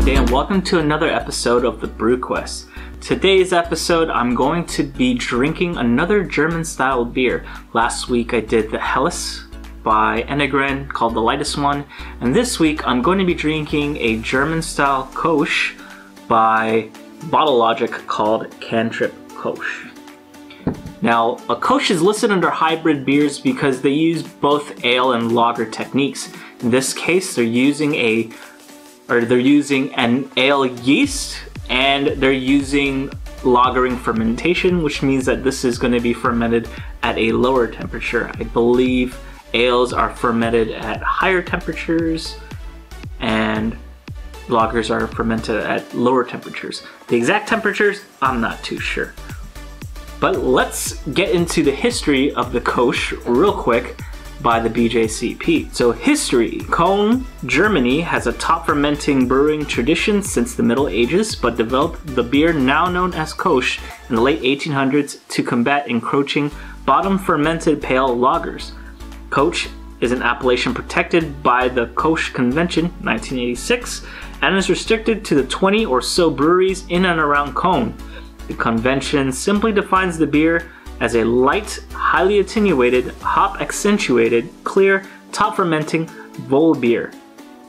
day and welcome to another episode of the Brew Quest. Today's episode, I'm going to be drinking another German-style beer. Last week I did the Helles by Enegren, called the lightest one, and this week I'm going to be drinking a German-style Kölsch by Bottle Logic called Cantrip Kölsch. Now, a Kölsch is listed under hybrid beers because they use both ale and lager techniques. In this case, they're using an ale yeast and they're using lagering fermentation, which means that this is going to be fermented at a lower temperature. I believe ales are fermented at higher temperatures and lagers are fermented at lower temperatures. The exact temperatures, I'm not too sure. But let's get into the history of the Kölsch real quick by the BJCP. So history. Cologne, Germany has a top fermenting brewing tradition since the Middle Ages, but developed the beer now known as Kölsch in the late 1800s to combat encroaching bottom fermented pale lagers. Kölsch is an appellation protected by the Kölsch Convention 1986 and is restricted to the 20 or so breweries in and around Cologne. The convention simply defines the beer as a light, highly attenuated, hop-accentuated, clear, top-fermenting Voll beer,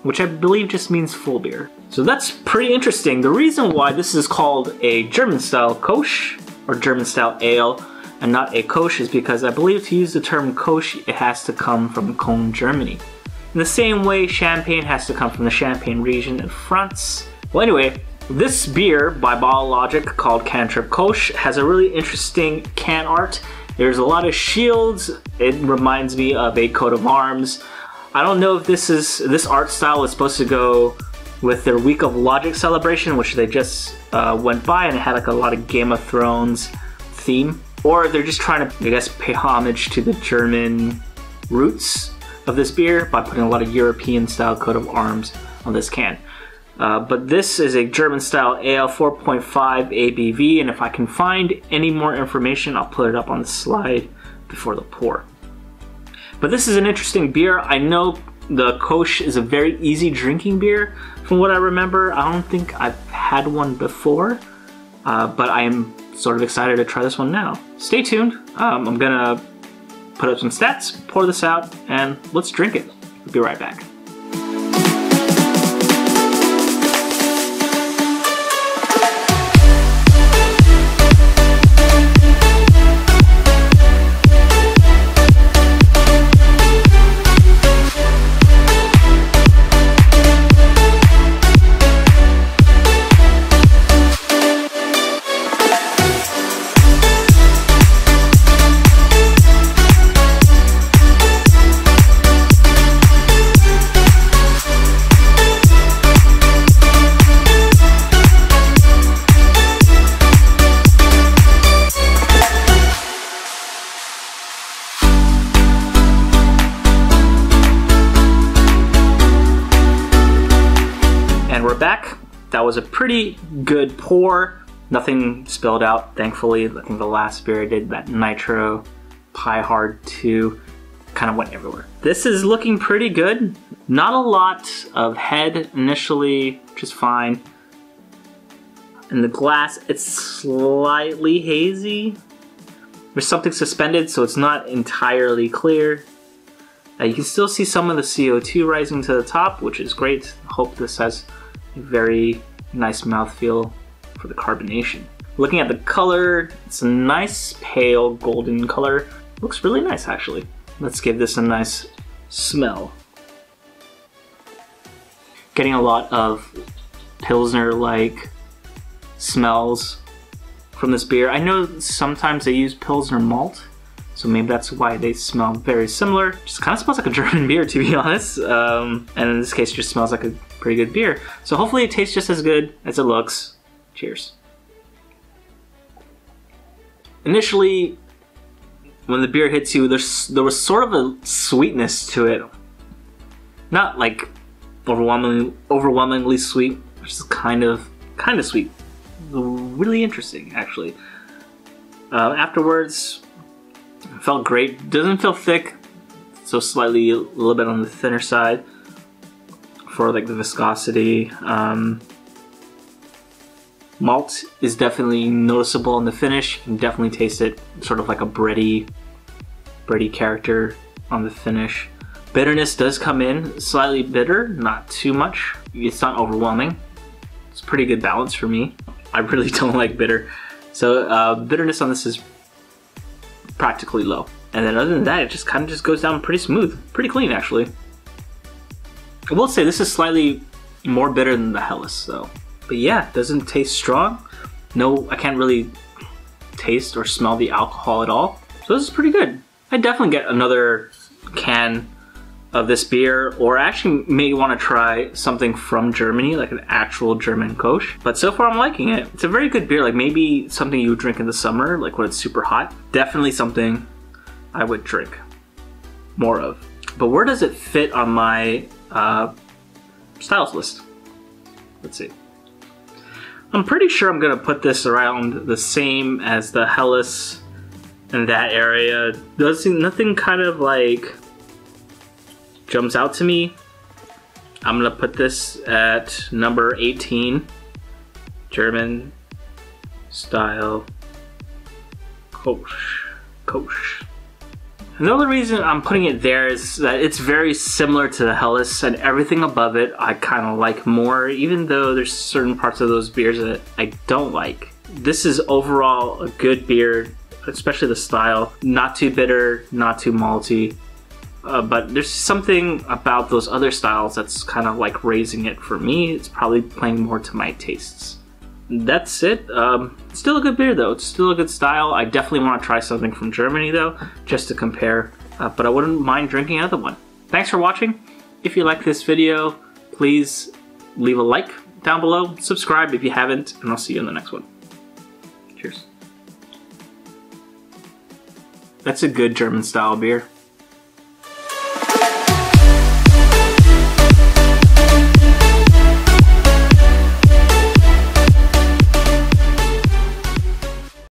which I believe just means full beer. So that's pretty interesting. The reason why this is called a German-style Kölsch, or German-style ale, and not a Kölsch is because I believe to use the term Kölsch, it has to come from Cologne, Germany. In the same way, champagne has to come from the Champagne region in France. Well, anyway, this beer by Bottle Logic called Cantrip Kölsch has a really interesting can art. There's a lot of shields. It reminds me of a coat of arms. I don't know if this art style is supposed to go with their Week of Logic celebration, which they just went by, and it had like a lot of Game of Thrones theme, or they're just trying to, I guess, pay homage to the German roots of this beer by putting a lot of European style coat of arms on this can. But this is a German-style ale, 4.5 ABV, and if I can find any more information, I'll put it up on the slide before the pour. But this is an interesting beer. I know the Kölsch is a very easy drinking beer, from what I remember. I don't think I've had one before, but I am sort of excited to try this one now. Stay tuned. I'm gonna put up some stats, pour this out, and let's drink it. We'll be right back. We're back. That was a pretty good pour. Nothing spilled out, thankfully. I think the last beer I did, that Nitro Pie Hard 2, kind of went everywhere. This is looking pretty good. Not a lot of head initially, which is fine. In the glass, it's slightly hazy. There's something suspended, so it's not entirely clear. You can still see some of the CO2 rising to the top, which is great. I hope this has a very nice mouthfeel for the carbonation. Looking at the color, it's a nice pale golden color. Looks really nice, actually. Let's give this a nice smell. Getting a lot of Pilsner-like smells from this beer. I know sometimes they use Pilsner malt, so maybe that's why they smell very similar. Just kind of smells like a German beer, to be honest. And in this case, it just smells like a pretty good beer. So hopefully it tastes just as good as it looks. Cheers. Initially, when the beer hits you, there was sort of a sweetness to it. Not like overwhelmingly sweet, just kind of sweet. Really interesting, actually. Afterwards, it felt great. Doesn't feel thick, so slightly a little bit on the thinner side for like the viscosity. Malt is definitely noticeable in the finish. You can definitely taste it, sort of like a bready character on the finish. Bitterness does come in slightly bitter, not too much. It's not overwhelming. It's a pretty good balance for me. I really don't like bitter. So bitterness on this is practically low. And then other than that, it just kind of just goes down pretty smooth. Pretty clean, actually. I will say this is slightly more bitter than the Helles, though. But yeah, it doesn't taste strong. No, I can't really taste or smell the alcohol at all. So this is pretty good. I'd definitely get another can of this beer, or actually may want to try something from Germany, like an actual German Kölsch. But so far I'm liking it. It's a very good beer, like maybe something you would drink in the summer, like when it's super hot. Definitely something I would drink more of. But where does it fit on my styles list? Let's see. I'm pretty sure I'm gonna put this around the same as the Helles in that area. Nothing kind of like jumps out to me. I'm gonna put this at number 18, German style Kölsch. Another reason I'm putting it there is that it's very similar to the Helles, and everything above it I kind of like more, even though there's certain parts of those beers that I don't like. This is overall a good beer, especially the style. Not too bitter, not too malty. But there's something about those other styles that's kind of like raising it for me. It's probably playing more to my tastes. That's it. It's still a good beer though. It's still a good style. I definitely want to try something from Germany though, just to compare. But I wouldn't mind drinking another one. Thanks for watching. If you like this video, please leave a like down below. Subscribe if you haven't, and I'll see you in the next one. Cheers. That's a good German style beer.